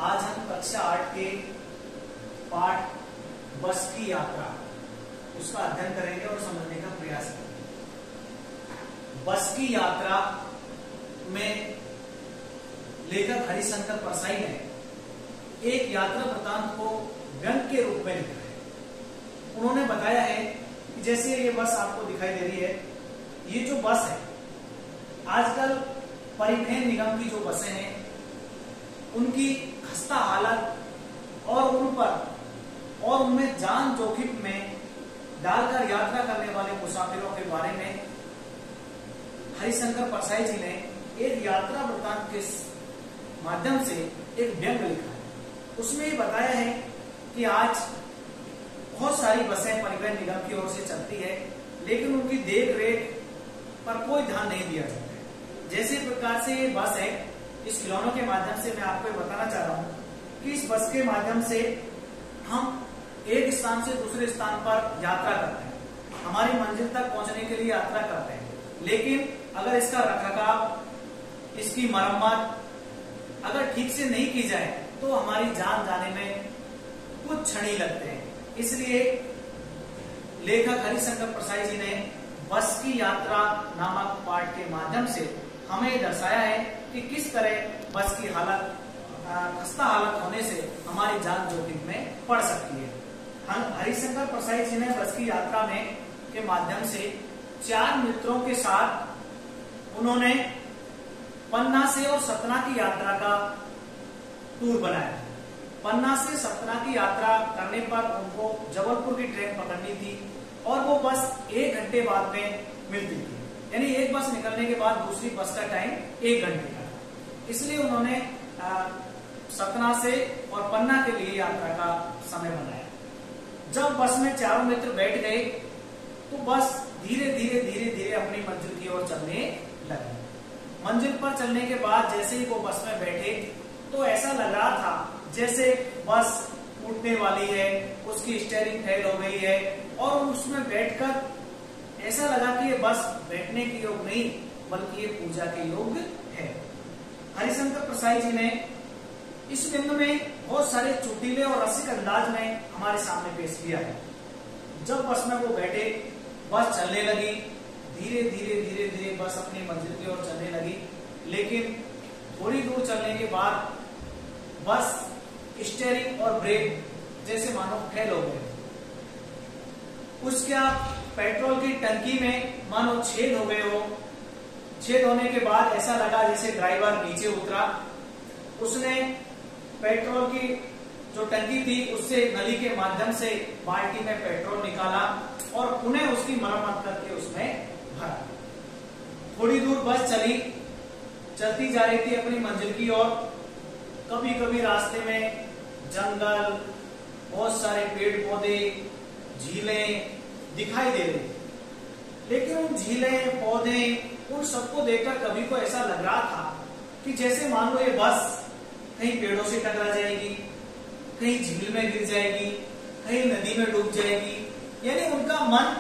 आज हम कक्षा 8 के पाठ बस की यात्रा उसका अध्ययन करेंगे और समझने का प्रयास करेंगे। बस की यात्रा में लेखक हरिशंकर परसाई ने एक यात्रा वृतांत को व्यंग के रूप में लिखा है। उन्होंने बताया है कि जैसे ये बस आपको दिखाई दे रही है, ये जो बस है आजकल परिवहन निगम की जो बसें हैं उनकी खस्ता हालत और उन पर और उनमें जान जोखिम में डालकर यात्रा करने वाले मुसाफिरों के बारे में हरिशंकर परसाई जी ने एक यात्रा वृतांत के माध्यम से एक व्यंग लिखा है। उसमें ये बताया है कि आज बहुत सारी बसें परिवहन निगम की ओर से चलती है, लेकिन उनकी देख रेख पर कोई ध्यान नहीं दिया जाता है। जैसे प्रकार से ये बस है, इस खिलौनों के माध्यम से मैं आपको बताना चाह रहा हूं कि इस बस के माध्यम से हम एक स्थान से दूसरे स्थान पर यात्रा करते हैं, हमारी मंजिल तक पहुंचने के लिए यात्रा करते हैं। लेकिन अगर इसका रखरखाव, इसकी मरम्मत अगर ठीक से नहीं की जाए तो हमारी जान जाने में कुछ क्षण ही लगते हैं। इसलिए लेखक हरिशंकर परसाई जी ने बस की यात्रा नामक पाठ के माध्यम से हमें दर्शाया है कि किस तरह बस की हालत खस्ता हालत होने से हमारी जान जोखिम में पड़ सकती है। हरिशंकर परसाई जी ने बस की यात्रा में के माध्यम से 4 मित्रों के साथ उन्होंने पन्ना से और सतना की यात्रा का टूर बनाया। पन्ना से सतना की यात्रा करने पर उनको जबलपुर की ट्रेन पकड़नी थी और वो बस 1 घंटे बाद में मिलती थी, यानी एक बस निकलने के बाद दूसरी बस का टाइम 1 घंटे का था। इसलिए उन्होंने सतना से और पन्ना के लिए यात्रा का समय बनाया। जब बस में चारों मित्र बैठ गए तो बस धीरे धीरे धीरे धीरे अपनी मंजिल की ओर चलने लगी। मंजिल पर चलने के बाद जैसे ही वो बस में बैठे तो ऐसा लग रहा था जैसे बस उठने वाली है, उसकी स्टीयरिंग फेल हो गई है और उसमें बैठकर ऐसा लगा कि ये बस बैठने के योग नहीं बल्कि ये पूजा के योग है। हरिशंकर परसाई जी ने इस व्यंग में बहुत सारे चुटीले और रसिक अंदाज में हमारे सामने पेश किया है। जब बस में वो बैठे, बस चलने लगी, धीरे धीरे धीरे धीरे बस अपनी मंजिल की ओर चलने लगी, लेकिन थोड़ी दूर चलने के बाद बस स्टीयरिंग और ब्रेक जैसे मानो फेल हो गए। उसका पेट्रोल की टंकी में मानो छेद हो गए हो। छेद होने के बाद ऐसा लगा जैसे ड्राइवर नीचे उतरा, उसने पेट्रोल की जो टंकी थी उससे नली के माध्यम से बाल्टी में पेट्रोल निकाला और पुनः उसकी मरम्मत करके उसमें भरा। थोड़ी दूर बस चलती जा रही थी अपनी मंजिल की ओर। कभी कभी रास्ते में जंगल, बहुत सारे पेड़ पौधे, झीलें दिखाई दे रही, लेकिन उन झीलें, पौधे, उन सबको देखकर कभी को ऐसा लग रहा था कि जैसे मान लो ये बस कहीं पेड़ों से टकरा जाएगी, कहीं झील में गिर जाएगी, कहीं नदी में डूब जाएगी। यानी उनका मन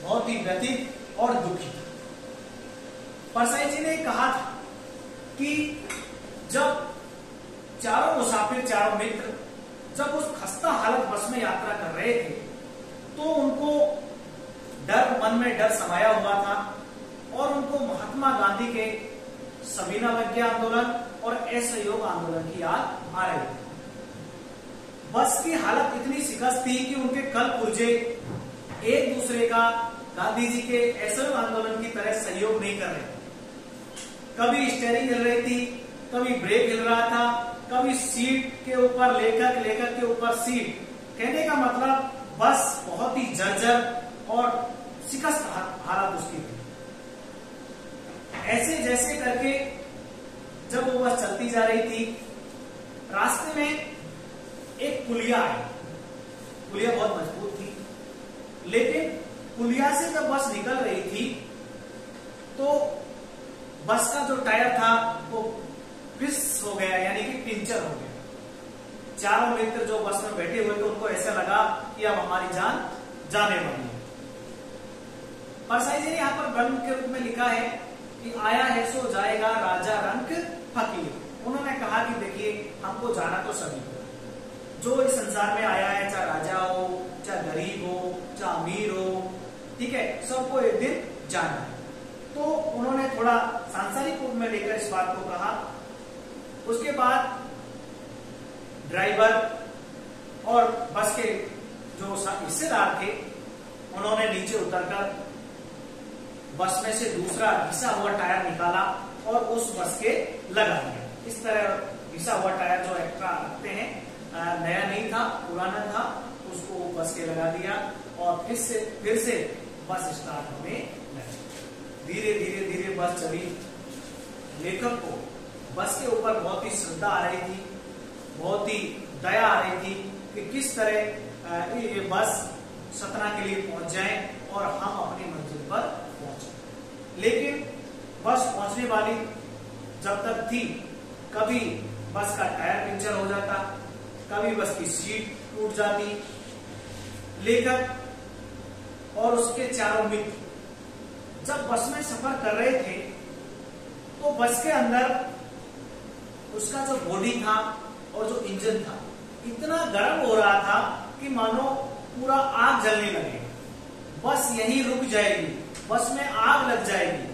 बहुत ही व्यथित और दुखी था। परसाई जी ने कहा था कि जब चारों मुसाफिर, चारों मित्र जब उस खस्ता हालत बस में यात्रा कर रहे थे तो उनको डर, मन में डर समाया हुआ था और उनको महात्मा गांधी के सविनावज्ञा आंदोलन और असहयोग आंदोलन की याद आ रही थी। बस की हालत इतनी शिकस्त थी कि उनके कल पुर्जे एक दूसरे का गांधी जी के असहयोग आंदोलन की तरह सहयोग नहीं कर रहे थे। कभी स्टीयरिंग हिल रही थी, कभी ब्रेक हिल रहा था, कभी सीट के ऊपर लेखक, लेखक के ऊपर सीट। कहने का मतलब बस बहुत ही जर्जर और शिकस्त हालत उसकी थी। ऐसे जैसे करके जब वो बस चलती जा रही थी, रास्ते में एक पुलिया है। पुलिया बहुत मजबूत थी, लेकिन पुलिया से जब बस निकल रही थी तो बस का जो टायर था वो फिस हो गया, यानी कि पंचर हो गया। चारों मित्र जो बस में बैठे हुए थे उनको ऐसा लगा कि अब हमारी जान जाने वाली है। परसाई जी ने यहाँ पर व्यंग के रूप में लिखा है कि आया है सो जाएगा राजा रंक फकीर। उन्होंने कहा कहा कि देखिए हमको जाना तो सभी को, जो इस संसार में आया है, चाहे राजा हो, चाहे गरीब हो, चाहे अमीर हो, ठीक है, सबको एक दिन जाना है। तो उन्होंने थोड़ा सांसारिक रूप में लेकर इस बात को कहा। उसके बाद ड्राइवर और बस के जो हिस्सेदार थे उन्होंने नीचे उतरकर बस में से दूसरा घिसा हुआ टायर निकाला और उस बस के लगा दिया। इस तरह घिसा हुआ टायर जो एक्स्ट्रा रखते हैं, नया नहीं था, पुराना था, उसको बस के लगा दिया और फिर से बस स्टार्ट होने लगी। धीरे धीरे धीरे बस चली। लेखक को बस के ऊपर बहुत ही श्रद्धा आ रही थी, बहुत ही दया आ रही थी कि किस तरह ये बस सतना के लिए पहुंच जाए और हम अपनी मंजिल पर पहुंचे। लेकिन बस पहुंचने वाली जब तक थी, कभी बस का टायर पंचर हो जाता, कभी बस की सीट टूट जाती। लेखक और उसके चारों मित्र जब बस में सफर कर रहे थे तो बस के अंदर उसका जो बॉडी था और जो इंजन था इतना गर्म हो रहा था कि मानो पूरा आग जलने लगे। बस यहीं रुक जाएगी, बस में आग लग जाएगी,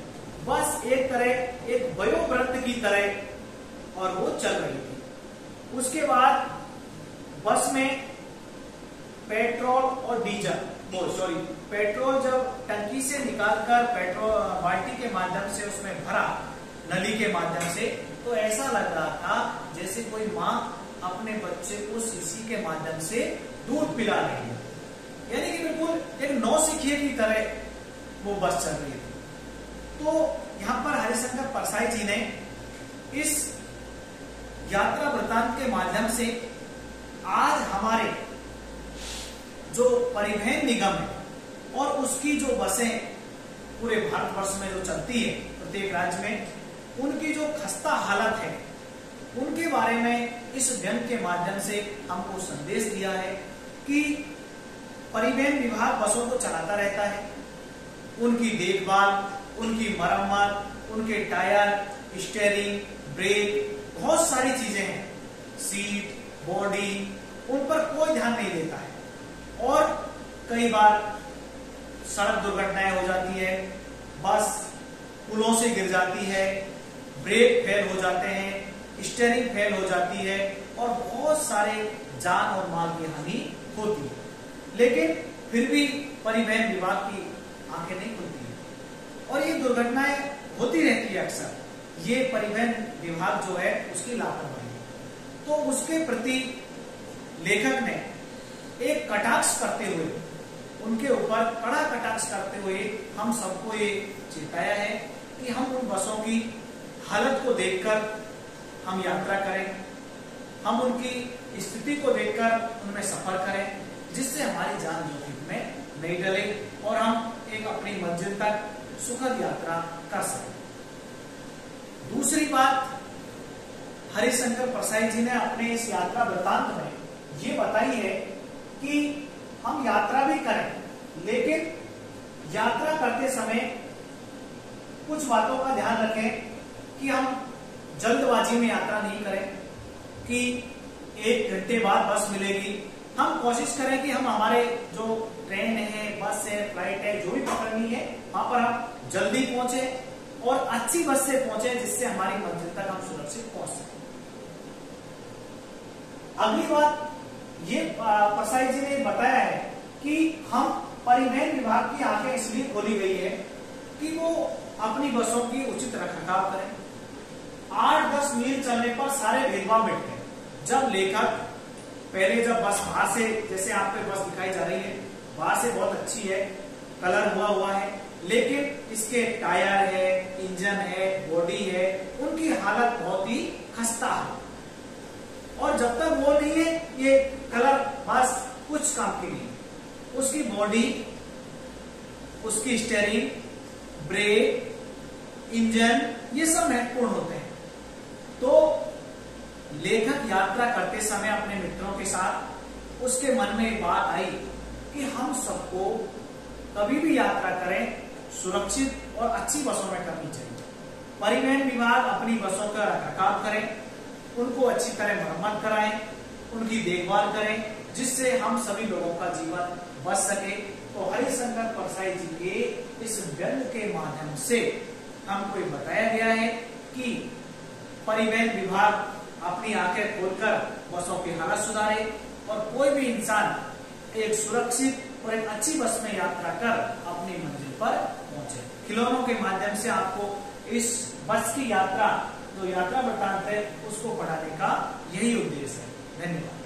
बस एक तरह एक वयोवृद्ध की तरह और वो चल रही थी। उसके बाद बस में पेट्रोल और डीजल, पेट्रोल जब टंकी से निकालकर पेट्रोल बाल्टी के माध्यम से उसमें भरा, नली के माध्यम से, तो ऐसा लग रहा था जैसे कोई माँ अपने बच्चे को शीशी के माध्यम से दूध पिला रही है। यानी कि बिल्कुल एक नौसिखिए की तरह वो बस चल रही थी। तो यहाँ पर हरिशंकर परसाई जी ने इस यात्रा वृतांत के माध्यम से आज हमारे जो परिवहन निगम है और उसकी जो बसें पूरे भारतवर्ष में जो चलती है प्रत्येक राज्य में, उनकी जो खस्ता हालत है उनके बारे में इस व्यंग के माध्यम से हमको संदेश दिया है कि परिवहन विभाग बसों को चलाता रहता है, उनकी देखभाल, उनकी मरम्मत, उनके टायर, स्टीयरिंग, ब्रेक, बहुत सारी चीजें हैं, सीट, बॉडी, उन पर कोई ध्यान नहीं देता है। और कई बार सड़क दुर्घटनाएं हो जाती है, बस पुलों से गिर जाती है, ब्रेक फेल हो जाते हैं, स्टीयरिंग फेल हो जाती है और बहुत सारे जान और माल की हानि होती है। लेकिन फिर भी परिवहन विभाग की आंखें नहीं खुलती है और ये दुर्घटनाएं होती रहती है अक्सर। ये परिवहन विभाग जो है उसकी लापरवाही है। तो उसके प्रति लेखक ने एक कटाक्ष करते हुए, उनके ऊपर कड़ा कटाक्ष करते हुए हम सबको ये चेताया है कि हम उन बसों की हालत को देखकर हम यात्रा करें, हम उनकी स्थिति को देखकर उनमें सफर करें, जिससे हमारी जान जोखिम में नहीं डले और हम एक अपनी मंजिल तक सुखद यात्रा कर सकें। दूसरी बात, हरिशंकर परसाई जी ने अपने इस यात्रा वृतांत में ये बताई है कि हम यात्रा भी करें, लेकिन यात्रा करते समय कुछ बातों का ध्यान रखें कि हम जल्दबाजी में यात्रा नहीं करें कि 1 घंटे बाद बस मिलेगी। हम कोशिश करें कि हम हमारे जो ट्रेन है, बस है, फ्लाइट है, जो भी पकड़नी है वहां पर हम जल्दी पहुंचे और अच्छी बस से पहुंचे, जिससे हमारी मंजिल तक हम सुरक्षित पहुंच सकें। अगली बात ये परसाई जी ने बताया है कि हम परिवहन विभाग की आंखें इसलिए खोली गई है कि वो अपनी बसों की उचित रखरखाव करें। 8-10 मील चलने पर सारे भेदभाव मिटते हैं। जब लेखक पहले जब बस बाहर से, जैसे आपको बस दिखाई जा रही है, बाहर से बहुत अच्छी है, कलर हुआ है, लेकिन इसके टायर है, इंजन है, बॉडी है, उनकी हालत बहुत ही खस्ता है। और जब तक वो नहीं है, ये कलर बस कुछ काम की नहीं। उसकी बॉडी, उसकी स्टीयरिंग, ब्रेक, इंजन, ये सब महत्वपूर्ण होते हैं। तो लेखक यात्रा करते समय अपने मित्रों के साथ उसके मन में एक बात आई कि हम सबको कभी भी यात्रा करें सुरक्षित और अच्छी बसों में करनी चाहिए। परिवहन विभाग अपनी बसों का रखरखाव करें, उनको अच्छी तरह मरम्मत कराएं, उनकी देखभाल करें, जिससे हम सभी लोगों का जीवन बच सके। तो हरिशंकर परसाई जी के इस व्यंग के माध्यम से हमको ये बताया गया है कि परिवहन विभाग अपनी आंखें खोलकर बसों की हालत सुधारे और कोई भी इंसान एक सुरक्षित और एक अच्छी बस में यात्रा कर अपनी मंजिल पर पहुंचे। खिलौनों के माध्यम से आपको इस बस की यात्रा, जो यात्रा वृत्तांत है, उसको पढ़ाने का यही उद्देश्य है। धन्यवाद।